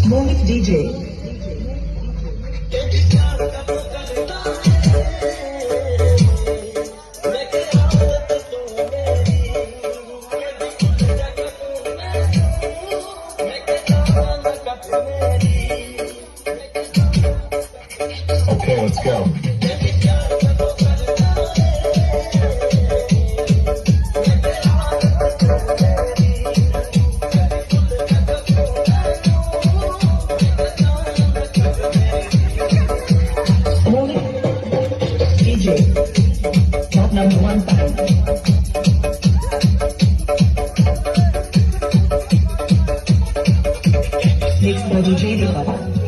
Mohit DJ. Okay, let's go. DJ, top #1 time. Mixed by DJ Deepak.